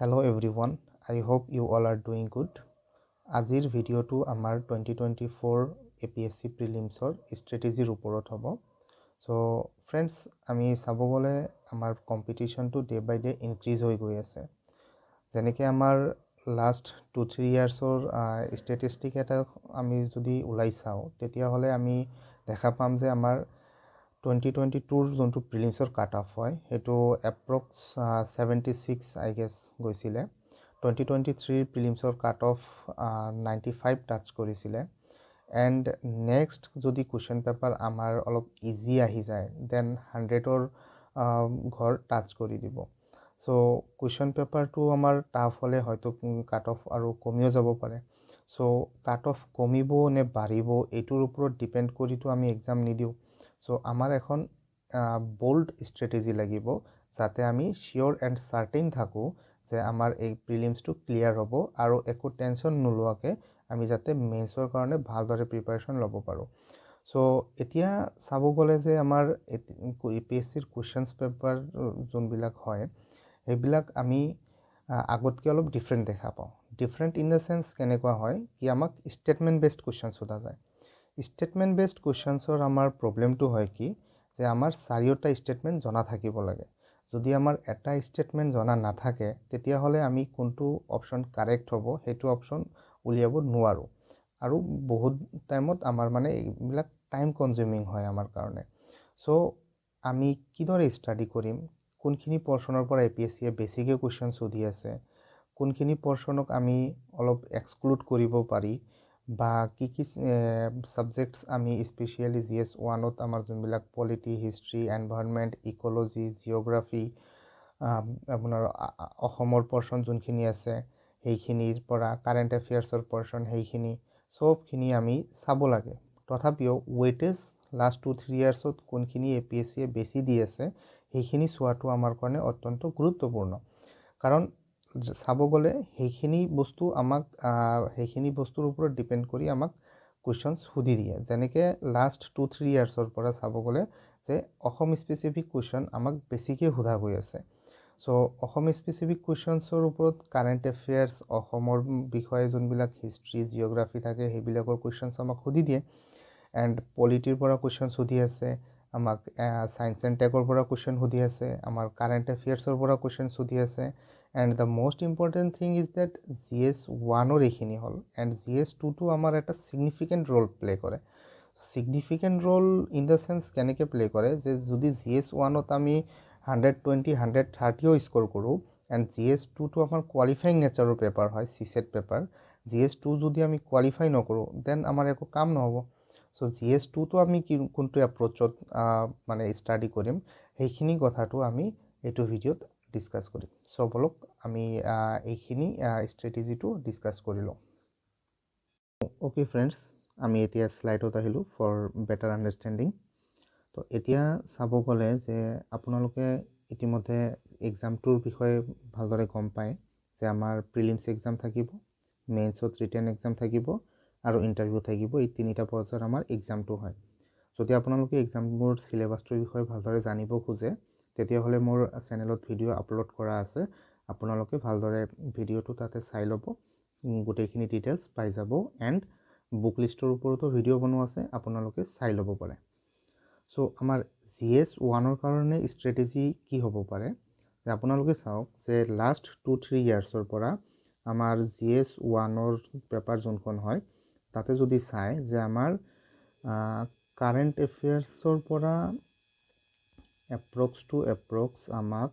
Hello everyone, I hope you all are doing good. আজিৰ ভিডিঅ'টো আমাৰ 2024 APSC প্ৰিলিমছৰ ষ্ট্ৰেটেজিৰ ওপৰত হ'ব। চ' ফ্ৰেণ্ডছ, আমি চাব গ'লে আমাৰ কম্পিটিশ্যনটো ডে বাই ডে ইনক্ৰিজ হৈ গৈ আছে। যেনেকৈ আমাৰ লাষ্ট 2-3 ইয়াৰ্ছৰ ষ্টেটিষ্টিক এটা আমি যদি ওলাই চাওঁ, তেতিয়াহ'লে আমি দেখা পাম যে আমাৰ 2022ৰ যোনটো প্ৰিলিমছৰ কাট অফ হয় সেইটো এপ্ৰক্স 76 আই গেছ গৈছিলে। 2023 প্ৰিলিমছৰ কাট অফ 95 টাচ কৰিছিলে। এণ্ড নেক্সট যদি কুৱেশ্যন পেপাৰ আমাৰ অলপ ইজি আহি যায় দেন 100ৰ ঘৰ টাচ কৰি দিব। চ' কুৱেশ্যন পেপাৰটো আমাৰ টাফ হ'লে হয়তো কাট অফ আৰু কমিও যাব পাৰে। চ' কাট অফ কমিব নে বাঢ়িব এইটোৰ ওপৰত ডিপেণ্ড কৰিতো আমি এক্সাম নিদিওঁ। চ' আমাৰ এখন বল্ড ষ্ট্ৰেটেজি লাগিব যাতে আমি চিয়'ৰ এণ্ড চাৰ্টেইন থাকোঁ যে আমাৰ এই প্ৰিলিমছটো ক্লিয়াৰ হ'ব আৰু একো টেনশ্যন নোলোৱাকৈ আমি যাতে মেইনছৰ কাৰণে ভালদৰে প্ৰিপাৰেশ্যন ল'ব পাৰোঁ। চ' এতিয়া চাব গ'লে যে আমাৰ APSCৰ কুৱেশ্যনছ পেপাৰ যোনবিলাক হয় সেইবিলাক আমি আগতকৈ অলপ ডিফাৰেণ্ট দেখা পাওঁ। ডিফাৰেণ্ট ইন দ্য চেন্স কেনেকুৱা হয় কি আমাক ষ্টেটমেণ্ট বেছড কুৱেশ্যন সোধা যায়। ষ্টেটমেণ্ট বেছড কুৱেশ্যনছৰ আমাৰ প্ৰব্লেমটো হয় কি যে আমাৰ চাৰিওটা ষ্টেটমেণ্ট জনা থাকিব লাগে। যদি আমাৰ এটা ষ্টেটমেণ্ট জনা নাথাকে তেতিয়াহ'লে আমি কোনটো অপশ্যন কাৰেক্ট হ'ব সেইটো অপশ্যন উলিয়াব নোৱাৰোঁ আৰু বহুত টাইমত আমাৰ মানে এইবিলাক টাইম কনজিউমিং হয় আমাৰ কাৰণে। চ' আমি কিদৰে ষ্টাডি কৰিম, কোনখিনি পৰ্শ্যনৰ পৰা APSCয়ে বেছিকৈ কুৱেশ্যন সুধি আছে, কোনখিনি পৰ্শ্যনক আমি অলপ এক্সক্লুড কৰিব পাৰি বা কি ছাবজেক্টছ আমি স্পেচিয়েলি GS 1ত আমাৰ যোনবিলাক polity, history, environment, ecology, geography, আপোনাৰ অসমৰ পৰ্শ্যন যোনখিনি আছে সেইখিনিৰ পৰা কাৰেণ্ট এফেয়াৰ্ছৰ পৰ্শ্যন সেইখিনি চবখিনি আমি চাব লাগে। তথাপিও ৱেইটেজ লাষ্ট 2-3 ইয়াৰ্ছত কোনখিনি APSCয়ে বেছি দি আছে সেইখিনি চোৱাটো আমাৰ কাৰণে অত্যন্ত গুৰুত্বপূৰ্ণ। কাৰণ চাব গ'লে সেইখিনি বস্তু আমাক সেইখিনি বস্তুৰ ওপৰত ডিপেণ্ড কৰি আমাক কুৱেশ্যনছ সুধি দিয়ে। যেনেকৈ লাষ্ট 2-3 ইয়াৰ্ছৰ পৰা চাব গ'লে যে অসম স্পেচিফিক কুৱেশ্যন আমাক বেছিকৈ সোধা গৈ আছে। চ' অসম স্পেচিফিক কুৱেশ্যনছৰ ওপৰত কাৰেণ্ট এফেয়াৰ্ছ, অসমৰ বিষয়ে যোনবিলাক হিষ্ট্ৰী, জিঅ'গ্ৰাফী থাকে সেইবিলাকৰ কুৱেশ্যনছ আমাক সুধি দিয়ে। এণ্ড পলিটিৰ পৰা কুৱেশ্যন সুধি আছে, আমাক ছায়েন্স এণ্ড টেকৰ পৰা কুৱেশ্যন সুধি আছে, আমাৰ কাৰেণ্ট এফেয়াৰ্ছৰ পৰা কুৱেশ্যন সুধি আছে। And the most important thing is that GS 1ৰ এইখিনি হ'ল এণ্ড GS 2টো আমাৰ এটা ছিগনিফিকেণ্ট ৰ'ল প্লে' কৰে। Significant role in the chance কেনেকৈ প্লে' কৰে যে যদি GS 1ত আমি 120, 130ও স্ক'ৰ কৰোঁ এণ্ড GS 2টো আমাৰ কোৱালিফাইং নেচাৰৰ পেপাৰ হয়, CSET পেপাৰ। GS 2 যদি আমি কোৱালিফাই নকৰোঁ দেন আমাৰ একো কাম নহ'ব। চ' GS 2টো আমি কোনটো এপ্ৰ'চত মানে ষ্টাডি কৰিম সেইখিনি কথাটো আমি এইটো ভিডিঅ'ত ডিছকাছ কৰিম। চ' ব'লক আমি এইখিনি ষ্ট্ৰেটেজিটো ডিছকাছ কৰি লওঁ। অ'কে ফ্ৰেণ্ডছ, আমি এতিয়া শ্লাইডত আহিলোঁ ফৰ বেটাৰ আণ্ডাৰষ্টেণ্ডিং। তো এতিয়া চাব গ'লে যে আপোনালোকে ইতিমধ্যে এক্সামটোৰ বিষয়ে ভালদৰে গম পায় যে আমাৰ প্ৰিলিমছ এক্সাম থাকিব, মেইনছত ৰিটেন এক্সাম থাকিব আৰু ইণ্টাৰভিউ থাকিব। এই তিনিটা পৰ্যায়ত আমাৰ এক্সামটো হয়। যদি আপোনালোকে এক্সামবোৰ চিলেবাছটোৰ বিষয়ে ভালদৰে জানিব খোজে তেতিয়াহ'লে মোৰ চেনেলত ভিডিঅ' আপলোড কৰা আছে। আপোনালোকে ভালদৰে ভিডিঅ'টো তাতে চাই ল'ব, গোটেইখিনি ডিটেইলছ পাই যাব। এণ্ড বুক লিষ্টৰ ওপৰতো ভিডিঅ' বনোৱা আছে, আপোনালোকে চাই ল'ব পাৰে। চ' আমাৰ GS 1ৰ কাৰণে ষ্ট্ৰেটেজি কি হ'ব পাৰে যে আপোনালোকে চাওক যে লাষ্ট 2-3 ইয়াৰ্ছৰ পৰা আমাৰ GS 1ৰ পেপাৰ যোনখন হয় তাতে যদি চাই যে আমাৰ কাৰেণ্ট এফেয়াৰ্ছৰ পৰা এপ্ৰক্স আমাক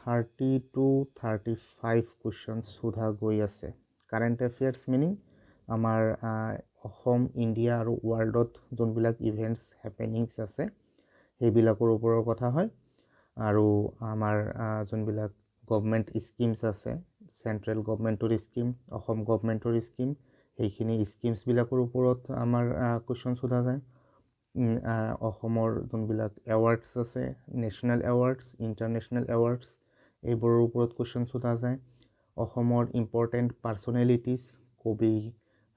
30 to 35 কুৱেশ্যনছ সোধা গৈ আছে। কাৰেণ্ট এফেয়াৰ্ছ মিনিং আমাৰ অসম, ইণ্ডিয়া আৰু ৱৰ্ল্ডত যোনবিলাক ইভেণ্টছ হেপেনিংছ আছে সেইবিলাকৰ ওপৰৰ কথা হয়। আৰু আমাৰ যোনবিলাক গভমেণ্ট স্কিমছ আছে, চেণ্ট্ৰেল গভমেণ্টৰ স্কিম, অসম গভমেণ্টৰ স্কিম, সেইখিনি স্কিমছবিলাকৰ ওপৰত আমাৰ কুৱেশ্যন সোধা যায়। অসমৰ যোনবিলাক এৱাৰ্ডছ আছে, নেশ্যনেল এৱাৰ্ডছ, ইণ্টাৰনেশ্যনেল এৱাৰ্ডছ, এইবোৰৰ ওপৰত কুৱেশ্যন সোধা যায়। অসমৰ ইম্পৰ্টেণ্ট পাৰ্চনেলিটিজ, কবি,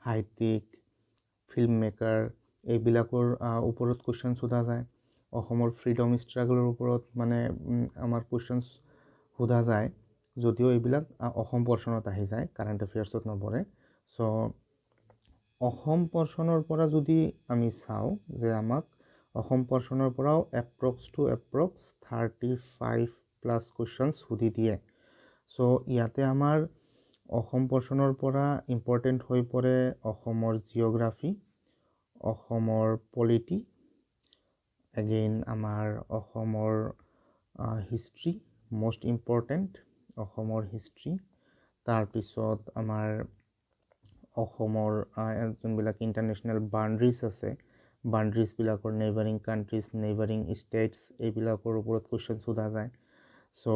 সাহিত্যিক, ফিল্ম মেকাৰ, এইবিলাকৰ ওপৰত কুৱেশ্যন সোধা যায়। অসমৰ ফ্ৰীডম ষ্ট্ৰাগলৰ ওপৰত মানে আমাৰ কুৱেশ্যনছ সোধা যায়। যদিও এইবিলাক অসম পৰ্চনত আহি যায়, কাৰেণ্ট এফেয়াৰ্ছত নপৰে। চ' অসম পৰ্চনৰ পৰা যদি আমি চাওঁ যে আমাক অসম পৰ্চনৰ পৰাও এপ্ৰক্স 35+ কুৱেশ্যনছ সুধি দিয়ে। চ' ইয়াতে আমাৰ অসম পৰ্চনৰ পৰা ইম্পৰ্টেণ্ট হৈ পৰে অসমৰ জিঅ'গ্ৰাফী, অসমৰ পলিটি, এগেইন আমাৰ অসমৰ হিষ্ট্ৰী, মষ্ট ইম্পৰ্টেণ্ট অসমৰ হিষ্ট্ৰী, তাৰপিছত আমাৰ অসমৰ যোনবিলাক ইণ্টাৰনেশ্যনেল বাউণ্ডেৰীজ আছে, বাউণ্ডেৰীজবিলাকৰ নেইবাৰিং কাণ্ট্ৰিজ, নেইবাৰিং ষ্টেটছ, এইবিলাকৰ ওপৰত কুৱেশ্যন সোধা যায়। চ'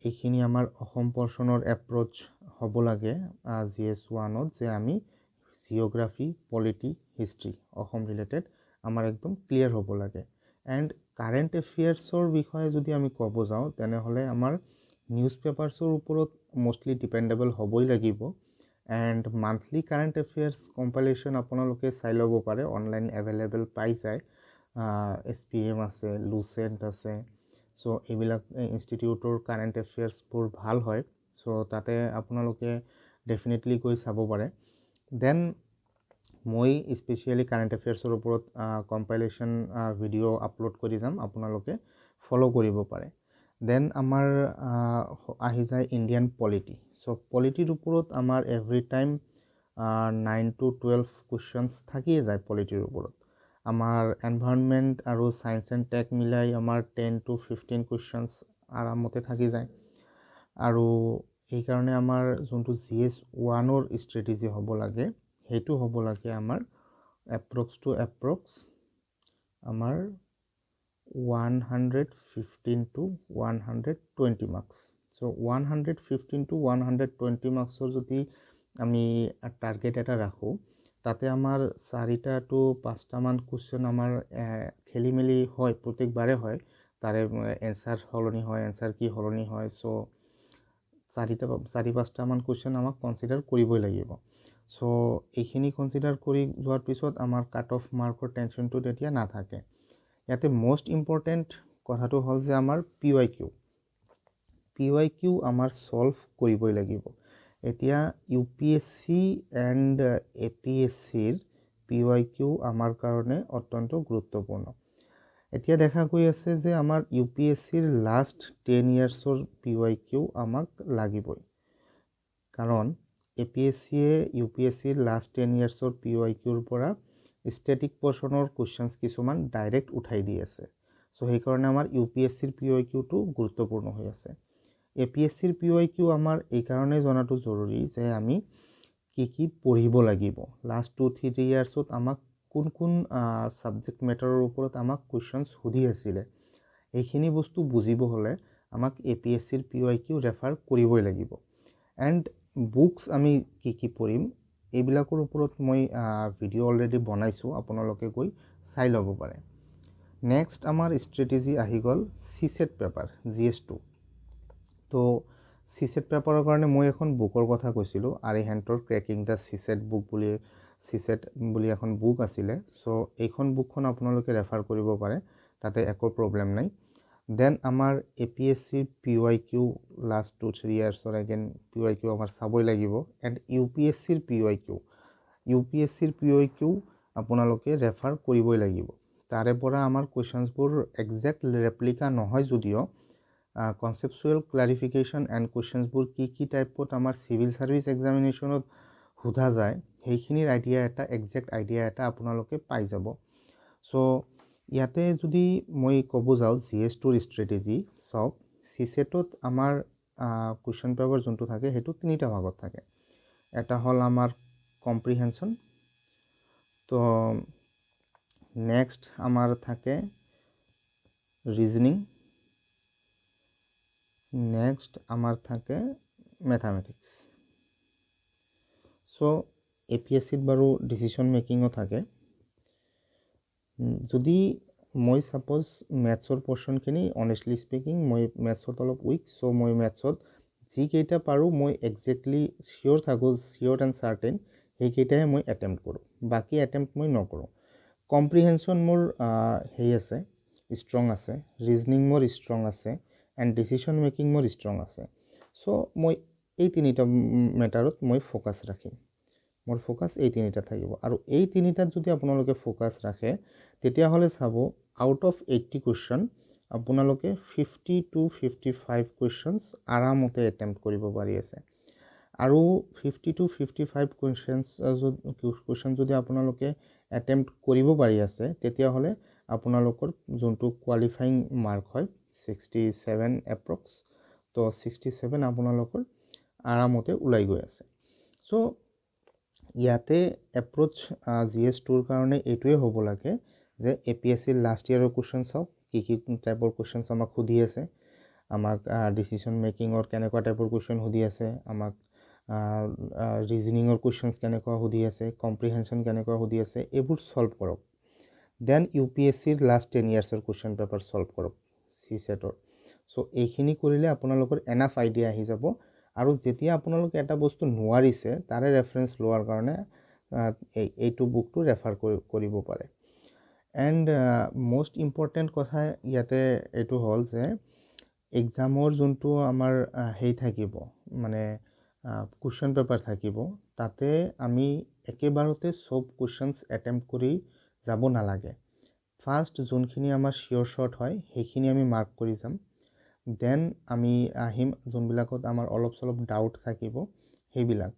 এইখিনি আমাৰ অসম পৰ্চনৰ এপ্ৰ'চ হ'ব লাগে GS1ত, যে আমি geography, polity, history Assam related আমাৰ একদম ক্লিয়াৰ হ'ব লাগে। এণ্ড কাৰেণ্ট এফেয়াৰ্ছৰ বিষয়ে যদি আমি ক'ব যাওঁ, তেনেহ'লে আমাৰ নিউজ পেপাৰ্ছৰ ওপৰত মষ্টলি ডিপেণ্ডেবল হ'বই লাগিব। And monthly current affairs compilation আপোনালোকে চাই ল'ব পাৰে, অনলাইন এভেইলেবল পাই যায়। SPM আছে, লুচেণ্ট আছে। চ' এইবিলাক ইনষ্টিটিউটৰ কাৰেণ্ট এফেয়াৰ্ছবোৰ ভাল হয়। চ' তাতে আপোনালোকে ডেফিনেটলি গৈ চাব পাৰে। দেন মই স্পেচিয়েলি কাৰেণ্ট এফেয়াৰ্ছৰ ওপৰত কম্পাইলেশ্যন ভিডিঅ' আপলোড কৰি যাম, আপোনালোকে ফ'ল' কৰিব পাৰে। দেন আমাৰ আহি যায় ইণ্ডিয়ান পলিটি। চ' পলিটিৰ ওপৰত আমাৰ এভৰি টাইম 9 to 12 কুৱেশ্যনছ থাকিয়ে যায় পলিটিৰ ওপৰত। আমাৰ এনভাইৰনমেণ্ট আৰু ছায়েন্স এণ্ড টেক মিলাই আমাৰ 10 to 15 কুৱেশ্যনছ আৰামতে থাকি যায়। আৰু এইকাৰণে আমাৰ যোনটো GS1ৰ ষ্ট্ৰেটেজি হ'ব লাগে, সেইটো হ'ব লাগে আমাৰ এপ্ৰক্স আমাৰ 115 to 120 মাৰ্কছ। চ' 115 to 120 মাৰ্কছৰ যদি আমি টাৰ্গেট এটা ৰাখোঁ, তাতে আমাৰ 4টা to 5টামান কুৱেশ্যন আমাৰ খেলি মেলি হয়, প্ৰত্যেকবাৰে হয়। তাৰে এনচাৰ সলনি হয়, এনচাৰ কি সলনি হয়। চ' 4-5টামান কুৱেশ্যন আমাক কনচিডাৰ কৰিবই লাগিব। চ' এইখিনি কনচিডাৰ কৰি যোৱাৰ পিছত আমাৰ কাট অফ মাৰ্কৰ টেনশ্যনটো তেতিয়া নাথাকে। ইয়াতে মষ্ট ইম্পৰ্টেণ্ট কথাটো হ'ল যে আমাৰ PYQ আমাৰ ছল্ভ কৰিবই লাগিব। এতিয়া UPSC এণ্ড APSCৰ PYQ আমাৰ কাৰণে অত্যন্ত গুৰুত্বপূৰ্ণ। এতিয়া দেখা গৈ আছে যে আমাৰ UPSCৰ লাষ্ট 10 yearsৰ PYQ আমাক লাগিবই, কাৰণ APSCয়ে UPSCৰ লাষ্ট 10 yearsৰ PYQৰ পৰা ষ্টেটিক পৰ্চনৰ কুৱেশ্যনছ কিছুমান ডাইৰেক্ট উঠাই দি আছে। চ' সেইকাৰণে আমাৰ UPSCৰ PYQটো গুৰুত্বপূৰ্ণ হৈ আছে। APSCৰ PYQ আমাৰ এইকাৰণে জনাটো জৰুৰী যে আমি কি পঢ়িব লাগিব। লাষ্ট 2-3 yearsত আমাক কোন ছাবজেক্ট মেটাৰৰ ওপৰত আমাক কুৱেশ্যনছ সুধি আছিলে, এইখিনি বস্তু বুজিব হ'লে আমাক APSCৰ PYQ ৰেফাৰ কৰিবই লাগিব। এণ্ড বুকছ আমি কি পঢ়িম, এইবিলাকৰ ওপৰত মই ভিডিঅ' অলৰেডি বনাইছোঁ, আপোনালোকে গৈ চাই ল'ব পাৰে। নেক্সট আমাৰ ষ্ট্ৰেটেজি আহি গ'ল CSET পেপাৰ GS2। তো CSET পেপাৰৰ কাৰণে মই এখন বুকৰ কথা কৈছিলোঁ, আৰিহেণ্টৰ ক্ৰেকিং দ্য CSET বুক বুলি এখন বুক আছিলে। চ' এইখন বুকখন আপোনালোকে ৰেফাৰ কৰিব পাৰে, তাতে একো প্ৰব্লেম নাই। দেন আমাৰ APSCৰ PYQ লাষ্ট 2-3 yearsৰ এগেইন PYQ আমাৰ চাবই লাগিব। এণ্ড UPSCৰ PYQ আপোনালোকে ৰেফাৰ কৰিবই লাগিব। তাৰে পৰা আমাৰ কুৱেশ্যনছবোৰ একজেক্ট ৰেপ্লিকা নহয় যদিও কনচেপচুৱেল ক্লাৰিফিকেশ্যন এণ্ড কুৱেশ্যনছবোৰ কি টাইপত আমাৰ চিভিল ছাৰ্ভিচ এক্সামিনেশ্যনত সোধা যায়, সেইখিনিৰ একজেক্ট আইডিয়া এটা আপোনালোকে পাই যাব। চ' ইয়াতে যদি মই ক'ব যাওঁ GS2ৰ ষ্ট্ৰেটেজি, চাওক CSETত আমাৰ কুৱেশ্যন পেপাৰ যোনটো থাকে সেইটো 3টা ভাগত থাকে। এটা হ'ল আমাৰ কম্প্ৰিহেনশ্যন, তো নেক্সট আমাৰ থাকে ৰিজনিং, নেক্সট আমাৰ থাকে মেথামেটিক্স। চ' APSCত বাৰু ডিচিশ্যন মেকিঙো থাকে। যদি মই ছাপ'জ মেথছৰ পৰ্চনখিনি অনেষ্টলি স্পিকিং মই মেথছত অলপ উইক, চ' মই মেথছত যিকেইটা পাৰোঁ মই একজেক্টলি চিয়'ৰ এণ্ড চাৰ্টেইন সেইকেইটাহে মই এটেম্প্ট কৰোঁ, বাকী এটেম্প্ট মই নকৰোঁ। কম্প্ৰিহেনশ্যন মোৰ ষ্ট্ৰং আছে, ৰিজনিং মোৰ ষ্ট্ৰং আছে, এণ্ড ডিচিশ্যন মেকিং মোৰ ষ্ট্ৰং আছে। চ' মই এই তিনিটা মেটাৰত মই ফ'কাছ ৰাখিম। মোৰ ফ'কাছ এই তিনিটা থাকিব। আৰু এই তিনিটাত যদি আপোনালোকে ফ'কাছ ৰাখে তেতিয়াহ'লে চাব আউট অফ 80 কুৱেশ্যন আপোনালোকে 50 to 55 কুৱেশ্যনছ আৰামতে এটেম্প্ট কৰিব পাৰি আছে। আৰু 50 to 55 কুৱেশ্যন যদি আপোনালোকে এটেম্প্ট কৰিব পাৰি আছে তেতিয়াহ'লে আপোনালোকৰ যোনটো কোৱালিফাইং মাৰ্ক হয় 67 এপ্ৰক্স, তো 67 আপোনালোকৰ আৰামতে ওলাই গৈ আছে। চ' ইয়াতে এপ্ৰ'চ GS2ৰ কাৰণে এইটোৱে হ'ব লাগে যে APSCৰ লাষ্ট ইয়েৰৰ কুৱেশ্যন চাওক, কি টাইপৰ কুৱেশ্যনছ আমাক সুধি আছে, আমাক ডিচিশ্যন মেকিঙৰ কেনেকুৱা টাইপৰ কুৱেশ্যন সুধি আছে, আমাক ৰিজনিঙৰ কুৱেশ্যনছ কেনেকুৱা সুধি আছে, কম্প্ৰিহেনশ্যন কেনেকুৱা সুধি আছে, এইবোৰ ছল্ভ কৰক। দেন UPSCৰ লাষ্ট 10 ইয়াৰ্ছৰ কুৱেশ্যন পেপাৰ ছল্ভ কৰক CSETৰ। চ' এইখিনি কৰিলে আপোনালোকৰ এনাফ আইডিয়া আহি যাব। আৰু যেতিয়া আপোনালোকে এটা বস্তু নোৱাৰিছে তাৰে ৰেফাৰেঞ্চ লোৱাৰ কাৰণে এইটো বুকটো ৰেফাৰ কৰিব পাৰে। এণ্ড মষ্ট ইম্পৰ্টেণ্ট কথা ইয়াতে এইটো হ'ল যে এক্সামৰ যোনটো আমাৰ থাকিব মানে কুৱেশ্যন পেপাৰ থাকিব, তাতে আমি একেবাৰতে চব কুৱেশ্যনছ এটেম্প্ট কৰি যাব নালাগে। ফাৰ্ষ্ট যোনখিনি আমাৰ চিয়'ৰ শ্বৰ্ট হয় সেইখিনি আমি মাৰ্ক কৰি যাম। দেন আমি আহিম যোনবিলাকত আমাৰ অলপ চলপ ডাউট থাকিব সেইবিলাক,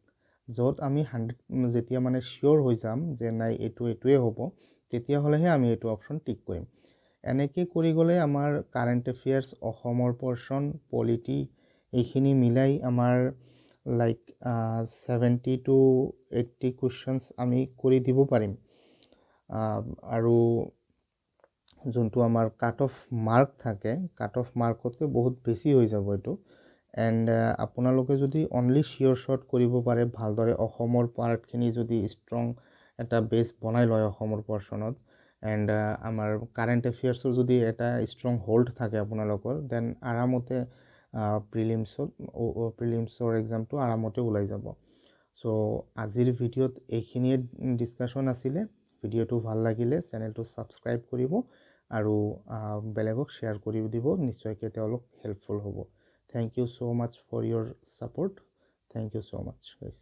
য'ত আমি যেতিয়া মানে চিয়'ৰ হৈ যাম যে নাই এইটোৱে হ'ব, তেতিয়াহ'লেহে আমি এইটো অপশ্যন টিক কৰিম। এনেকৈ কৰি গ'লে আমাৰ কাৰেণ্ট এফেয়াৰ্ছ, অসমৰ পৰ্চন, পলিটি এইখিনি মিলাই আমাৰ লাইক 70 to 80 কুৱেশ্যনছ আমি কৰি দিব পাৰিম। আৰু যোনটো আমাৰ কাট অফ মাৰ্ক থাকে, কাট অফ মাৰ্কতকৈ বহুত বেছি হৈ যাব এইটো। এণ্ড আপোনালোকে যদি অনলি চিয়'ৰ শ্বৰ্ট কৰিব পাৰে ভালদৰে, অসমৰ পাৰ্টখিনি যদি ষ্ট্ৰং এটা বেছ বনাই লয় অসমৰ পৰ্চনত, এণ্ড আমাৰ কাৰেণ্ট এফেয়াৰ্ছৰ যদি এটা ষ্ট্ৰং হোল্ড থাকে আপোনালোকৰ, দেন আৰামতে প্ৰিলিমছৰ এক্সামটো আৰামতে ওলাই যাব। চ' আজিৰ ভিডিঅ'ত এইখিনিয়ে ডিছকাশ্যন আছিলে। ভিডিঅ'টো ভাল লাগিলে চেনেলটো ছাবস্ক্ৰাইব কৰিব আৰু বেলেগক শ্বেয়াৰ কৰি দিব, নিশ্চয়কৈ তেওঁলোক হেল্পফুল হ'ব। Thank you so' much for your support. Thank you so' much guys.